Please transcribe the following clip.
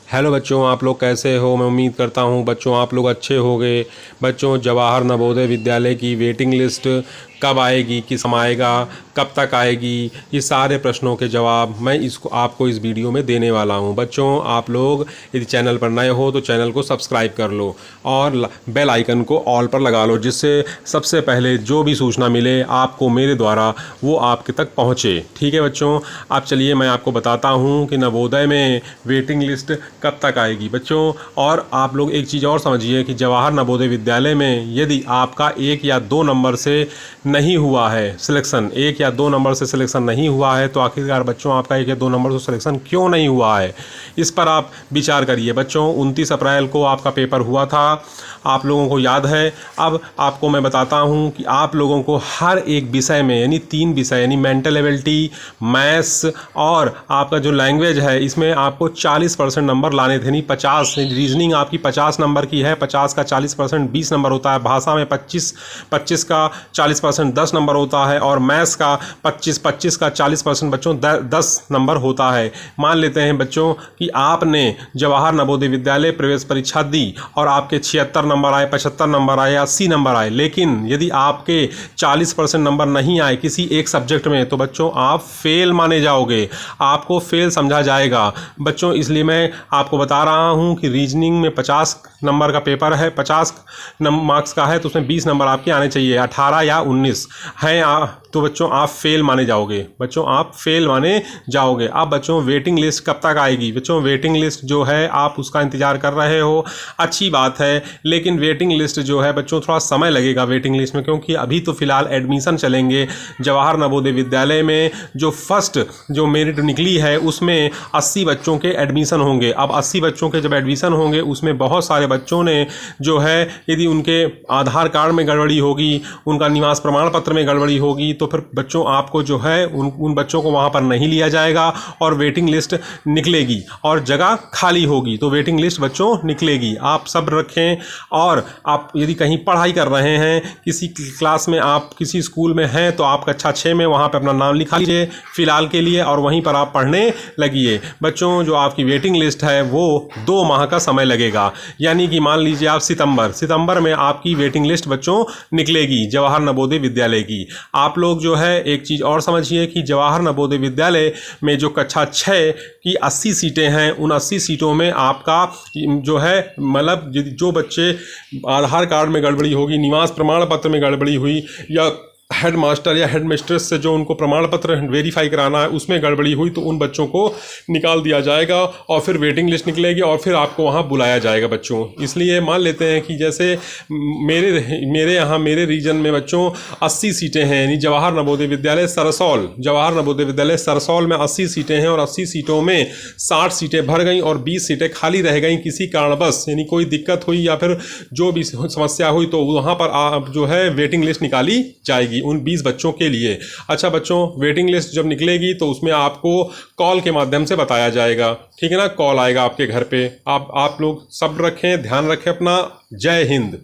Hello बच्चों, आप लोग कैसे हो। मैं उम्मीद करता हूँ बच्चों आप लोग अच्छे होंगे। बच्चों, जवाहर नवोदय विद्यालय की वेटिंग लिस्ट कब आएगी, किस समय आएगा, कब तक आएगी, ये सारे प्रश्नों के जवाब मैं इसको आपको इस वीडियो में देने वाला हूँ। बच्चों, आप लोग यदि चैनल पर नए हो तो चैनल को सब्सक्राइब कर लो और बेल आइकन को ऑल पर लगा लो, जिससे सबसे पहले जो भी सूचना मिले आपको मेरे द्वारा वो आपके तक पहुँचे। ठीक है बच्चों, अब चलिए मैं आपको बताता हूँ कि नवोदय में वेटिंग लिस्ट कब तक आएगी बच्चों। और आप लोग एक चीज़ और समझिए कि जवाहर नवोदय विद्यालय में यदि आपका 1 या 2 नंबर से नहीं हुआ है सिलेक्शन, 1 या 2 नंबर से सिलेक्शन नहीं हुआ है, तो आखिरकार बच्चों आपका 1 या 2 नंबर से सिलेक्शन क्यों नहीं हुआ है, इस पर आप विचार करिए। बच्चों, 29 अप्रैल को आपका पेपर हुआ था, आप लोगों को याद है। अब आपको मैं बताता हूं कि आप लोगों को हर एक विषय में यानी 3 विषय यानी मेंटल एबिलिटी, मैथ्स और आपका जो लैंग्वेज है, इसमें आपको 40% नंबर लाने थे। नहीं 50, रीजनिंग आपकी 50 नंबर की है, 50 का 40% 20 नंबर होता है। भाषा में 25 का 40% 10 नंबर होता है। और मैथ्स का 25 का 40% बच्चों 10 नंबर होता है। मान लेते हैं बच्चों कि आपने जवाहर नवोदय विद्यालय प्रवेश परीक्षा दी और आपके 76 नंबर आए, 75 नंबर आए, 80 नंबर आए, लेकिन यदि आपके 40% नंबर नहीं आए किसी एक सब्जेक्ट में, तो बच्चों आप फेल माने जाओगे, आपको फेल समझा जाएगा बच्चों। इसलिए मैं आपको बता रहा हूं कि रीजनिंग में 50 नंबर का पेपर है, 50 मार्क्स का है, तो उसमें 20 नंबर आपके आने चाहिए। 18 या 19 हैं तो बच्चों आप फेल माने जाओगे, बच्चों आप फेल माने जाओगे। अब बच्चों वेटिंग लिस्ट कब तक आएगी? बच्चों वेटिंग लिस्ट जो है आप उसका इंतजार कर रहे हो, अच्छी बात है, लेकिन वेटिंग लिस्ट जो है बच्चों थोड़ा समय लगेगा वेटिंग लिस्ट में, क्योंकि अभी तो फिलहाल एडमिशन चलेंगे। जवाहर नवोदय विद्यालय में जो फर्स्ट जो मेरिट निकली है उसमें 80 बच्चों के एडमिशन होंगे। अब 80 बच्चों के जब एडमिशन होंगे उसमें बहुत सारे बच्चों ने जो है, यदि उनके आधार कार्ड में गड़बड़ी होगी, उनका निवास प्रमाण पत्र में गड़बड़ी होगी, तो फिर बच्चों आपको जो है उन बच्चों को वहाँ पर नहीं लिया जाएगा और वेटिंग लिस्ट निकलेगी और जगह खाली होगी। तो वेटिंग लिस्ट बच्चों निकलेगी, आप सब्र रखें। और आप यदि कहीं पढ़ाई कर रहे हैं, किसी क्लास में, आप किसी स्कूल में हैं, तो आप कक्षा 6 में वहाँ पर अपना नाम लिखा लीजिए फिलहाल के लिए और वहीं पर आप पढ़ने लगिए। बच्चों, जो आपकी वेटिंग लिस्ट है वो 2 माह का समय लगेगा, यानी कि मान लीजिए आप सितंबर में आपकी वेटिंग लिस्ट बच्चों निकलेगी जवाहर नवोदय विद्यालय की। आप लोग जो है एक चीज़ और समझिए कि जवाहर नवोदय विद्यालय में जो कक्षा 6 की 80 सीटें हैं, उन 80 सीटों में आपका जो है मतलब जो बच्चे आधार कार्ड में गड़बड़ी होगी, निवास प्रमाण पत्र में गड़बड़ी हुई, या हेड मास्टर या हेड मिस्ट्रेस से जो उनको प्रमाण पत्र वेरीफाई कराना है उसमें गड़बड़ी हुई, तो उन बच्चों को निकाल दिया जाएगा और फिर वेटिंग लिस्ट निकलेगी और फिर आपको वहाँ बुलाया जाएगा बच्चों। इसलिए मान लेते हैं कि जैसे मेरे रीजन में बच्चों 80 सीटें हैं, यानी जवाहर नवोदय विद्यालय सरसौल में 80 सीटें हैं और 80 सीटों में 60 सीटें भर गई और 20 सीटें खाली रह गई किसी कारणवश, यानी कोई दिक्कत हुई या फिर जो भी समस्या हुई, तो वहाँ पर जो है वेटिंग लिस्ट निकाली जाएगी उन 20 बच्चों के लिए। अच्छा बच्चों, वेटिंग लिस्ट जब निकलेगी तो उसमें आपको कॉल के माध्यम से बताया जाएगा, ठीक है ना, कॉल आएगा आपके घर पे। आप लोग सब्र रखें, ध्यान रखें अपना। जय हिंद।